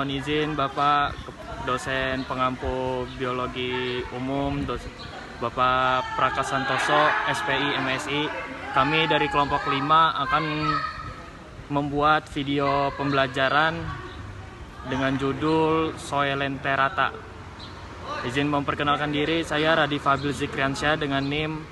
mohon izin Bapak dosen pengampu biologi umum, Bapak Praka Santoso, SPI, MSI. Kami dari kelompok 5 akan membuat video pembelajaran dengan judul Soelenterata. Izin memperkenalkan diri, saya Radhi Fabil Zikriansyah dengan NIM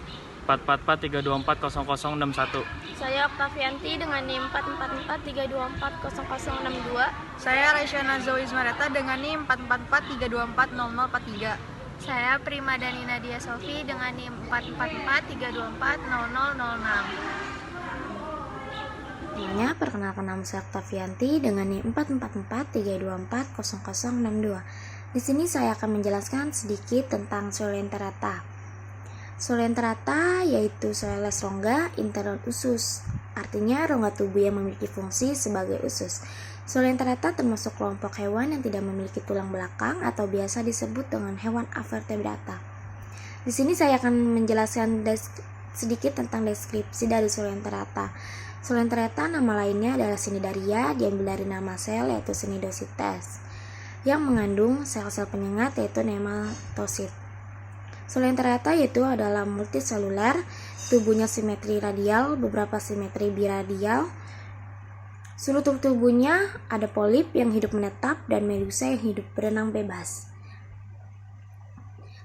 44432400061. Saya Oktavianti dengan NIM 44432400062. Saya Raisyana Zoizmareta dengan NIM 444324043. Saya Primadani Nadia Sofi dengan NIM 44432400006. Perkenalkan, nama saya Oktavianti dengan NIM 44432400062. Di sini saya akan menjelaskan sedikit tentang Soelenterata. Soelenterata yaitu Soeles rongga internal usus, artinya rongga tubuh yang memiliki fungsi sebagai usus. Soelenterata termasuk kelompok hewan yang tidak memiliki tulang belakang atau biasa disebut dengan hewan avertebrata. Di sini saya akan menjelaskan sedikit tentang deskripsi dari Soelenterata. Soelenterata nama lainnya adalah Cnidaria, diambil dari nama sel yaitu Cnidosites, yang mengandung sel-sel penyengat yaitu nematosid. Soelenterata yaitu adalah multiseluler, tubuhnya simetri radial, beberapa simetri biradial. Seluruh tubuhnya ada polip yang hidup menetap dan medusa yang hidup berenang bebas.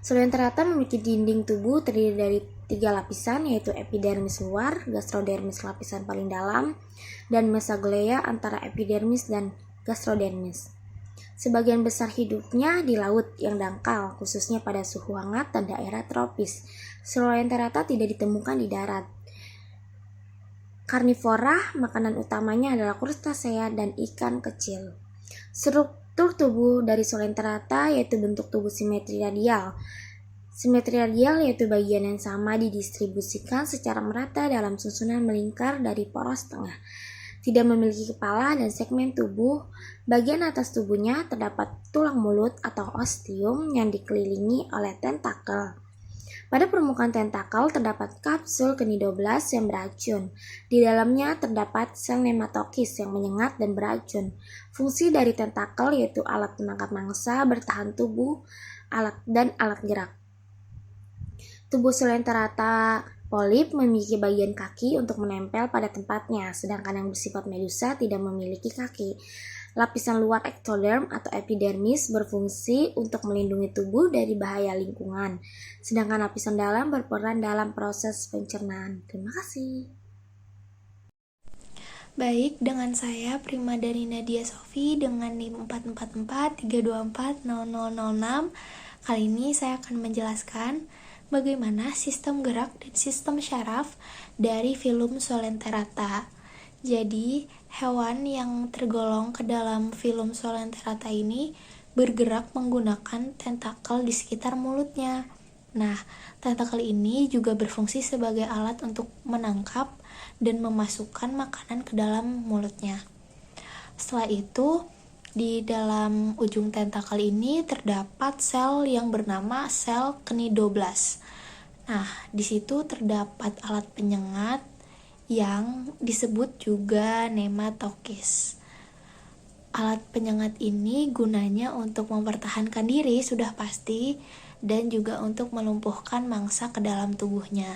Soelenterata memiliki dinding tubuh terdiri dari 3 lapisan yaitu epidermis luar, gastrodermis lapisan paling dalam, dan mesoglea antara epidermis dan gastrodermis. Sebagian besar hidupnya di laut yang dangkal, khususnya pada suhu hangat dan daerah tropis. Soelenterata tidak ditemukan di darat. Karnivora, makanan utamanya adalah krustasea dan ikan kecil. Struktur tubuh dari Soelenterata yaitu bentuk tubuh simetri radial. Simetri radial yaitu bagian yang sama didistribusikan secara merata dalam susunan melingkar dari poros tengah. Tidak memiliki kepala dan segmen tubuh. Bagian atas tubuhnya terdapat tulang mulut atau ostium yang dikelilingi oleh tentakel. Pada permukaan tentakel terdapat kapsul Cnidoblas yang beracun. Di dalamnya terdapat sel nematokis yang menyengat dan beracun. Fungsi dari tentakel yaitu alat penangkap mangsa, bertahan tubuh, alat gerak. Tubuh Soelenterata polip memiliki bagian kaki untuk menempel pada tempatnya, sedangkan yang bersifat medusa tidak memiliki kaki. Lapisan luar ektoderm atau epidermis berfungsi untuk melindungi tubuh dari bahaya lingkungan, sedangkan lapisan dalam berperan dalam proses pencernaan. Terima kasih. Baik, dengan saya Primadani Nadia Sofi dengan NIM 44432400006. Kali ini saya akan menjelaskan bagaimana sistem gerak dan sistem syaraf dari filum Soelenterata. Jadi, hewan yang tergolong ke dalam filum Soelenterata ini bergerak menggunakan tentakel di sekitar mulutnya. Nah, tentakel ini juga berfungsi sebagai alat untuk menangkap dan memasukkan makanan ke dalam mulutnya. Setelah itu, di dalam ujung tentakel ini terdapat sel yang bernama sel Cnidoblas. Nah, di situ terdapat alat penyengat yang disebut juga nematokis. Alat penyengat ini gunanya untuk mempertahankan diri sudah pasti, dan juga untuk melumpuhkan mangsa ke dalam tubuhnya.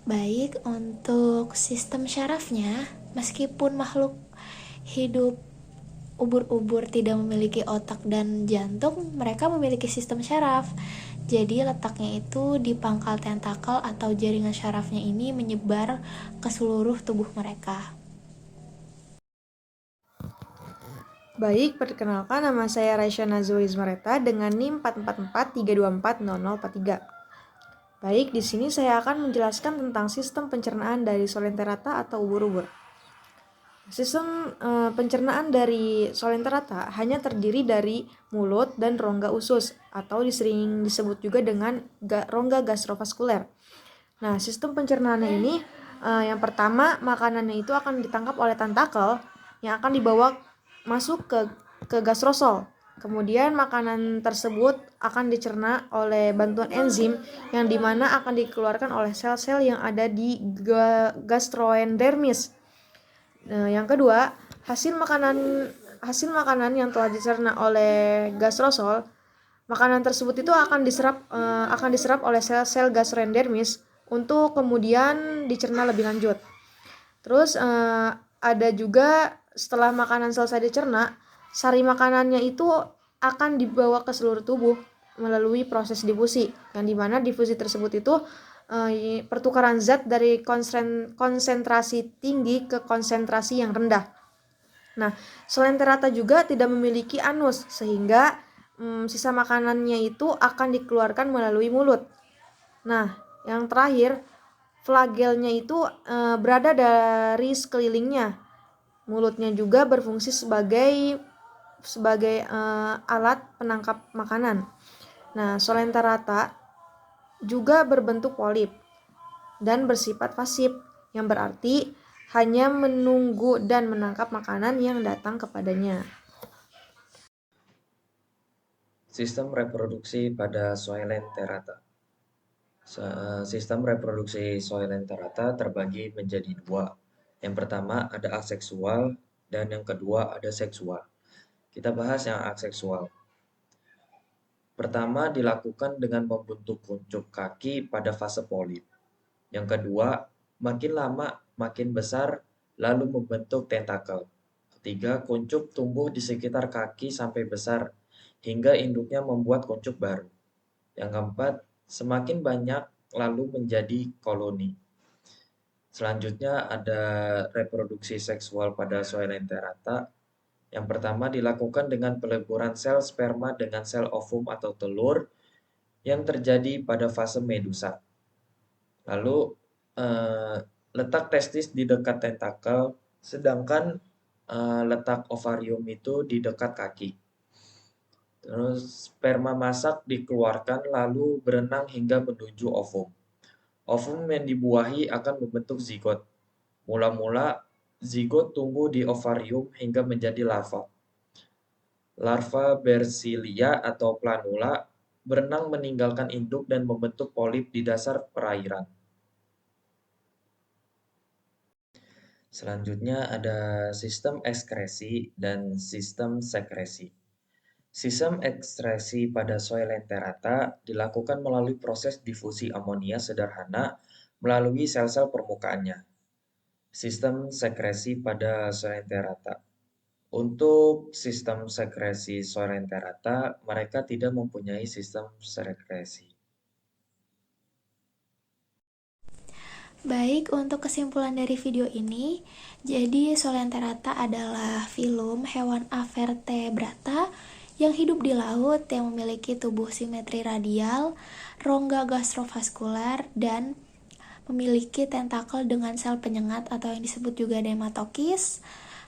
Baik, untuk sistem syarafnya, meskipun makhluk hidup ubur-ubur tidak memiliki otak dan jantung, mereka memiliki sistem syaraf. Jadi letaknya itu di pangkal tentakel atau jaringan syarafnya ini menyebar ke seluruh tubuh mereka. Baik, perkenalkan, nama saya Raisyana Zoizmareta dengan NIM 444324043. Baik, di sini saya akan menjelaskan tentang sistem pencernaan dari Soelenterata atau ubur-ubur. Sistem pencernaan dari Soelenterata hanya terdiri dari mulut dan rongga usus, atau sering disebut juga dengan rongga gastrovaskuler. Nah, sistem pencernaannya ini yang pertama, makanannya itu akan ditangkap oleh tentakel yang akan dibawa masuk ke gastrosol. Kemudian makanan tersebut akan dicerna oleh bantuan enzim yang dimana akan dikeluarkan oleh sel-sel yang ada di gastroendermis. Yang kedua, Hasil makanan yang telah dicerna oleh gastrosol, makanan tersebut itu akan diserap oleh sel-sel gastroendermis untuk kemudian dicerna lebih lanjut. Terus ada juga setelah makanan selesai dicerna, sari makanannya itu akan dibawa ke seluruh tubuh melalui proses difusi, yang dimana difusi tersebut itu pertukaran zat dari konsentrasi tinggi ke konsentrasi yang rendah. Nah, Solenterata juga tidak memiliki anus, sehingga sisa makanannya itu akan dikeluarkan melalui mulut. Nah, yang terakhir, flagelnya itu berada dari sekelilingnya. Mulutnya juga berfungsi sebagai alat penangkap makanan. Nah, Solenterata juga berbentuk polip dan bersifat pasif, yang berarti hanya menunggu dan menangkap makanan yang datang kepadanya. Sistem reproduksi pada Solenterata. Sistem reproduksi Solenterata terbagi menjadi dua. Yang pertama ada aseksual dan yang kedua ada seksual. Kita bahas yang aseksual. Pertama dilakukan dengan membentuk kuncup kaki pada fase polip. Yang kedua, makin lama makin besar lalu membentuk tentakel. Ketiga, kuncup tumbuh di sekitar kaki sampai besar hingga induknya membuat kuncup baru. Yang keempat, semakin banyak lalu menjadi koloni. Selanjutnya ada reproduksi seksual pada Solenterata. Yang pertama dilakukan dengan peleburan sel sperma dengan sel ovum atau telur yang terjadi pada fase medusa. Lalu letak testis di dekat tentakel, sedangkan letak ovarium itu di dekat kaki. Terus sperma masak dikeluarkan lalu berenang hingga menuju ovum. Ovum yang dibuahi akan membentuk zigot. Mula-mula zigot tumbuh di ovarium hingga menjadi larva. Larva Bersilia atau planula berenang meninggalkan induk dan membentuk polip di dasar perairan. Selanjutnya ada sistem ekskresi dan sistem sekresi. Sistem ekskresi pada Solenterata dilakukan melalui proses difusi amonia sederhana melalui sel-sel permukaannya. Sistem sekresi pada Solenterata. Untuk sistem sekresi Solenterata, mereka tidak mempunyai sistem sekresi. Baik, untuk kesimpulan dari video ini, jadi Solenterata adalah filum hewan avertebrata yang hidup di laut yang memiliki tubuh simetri radial, rongga gastrovaskular, dan memiliki tentakel dengan sel penyengat atau yang disebut juga nematokis.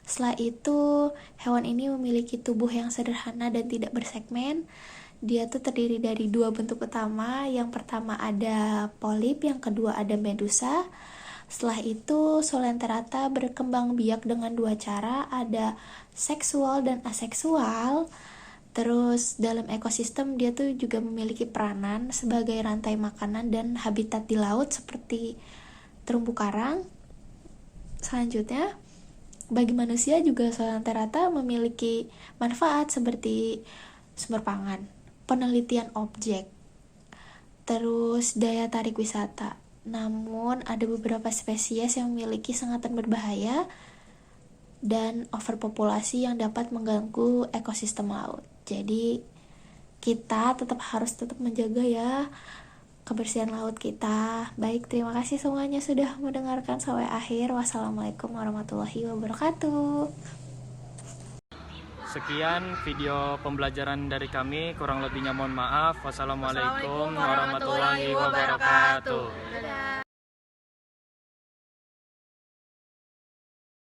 Setelah itu, hewan ini memiliki tubuh yang sederhana dan tidak bersegmen. Dia tuh terdiri dari dua bentuk utama. Yang pertama ada polip, yang kedua ada medusa. Setelah itu, Solenterata berkembang biak dengan dua cara, ada seksual dan aseksual. Terus dalam ekosistem dia tuh juga memiliki peranan sebagai rantai makanan dan habitat di laut seperti terumbu karang. Selanjutnya, bagi manusia juga Solenterata memiliki manfaat seperti sumber pangan, penelitian objek, terus daya tarik wisata. Namun ada beberapa spesies yang memiliki sengatan berbahaya dan overpopulasi yang dapat mengganggu ekosistem laut. Jadi kita harus tetap menjaga ya kebersihan laut kita. Baik, terima kasih semuanya sudah mendengarkan sampai akhir. Wassalamualaikum warahmatullahi wabarakatuh. Sekian video pembelajaran dari kami, kurang lebihnya mohon maaf. Wassalamualaikum warahmatullahi wabarakatuh. Dadah.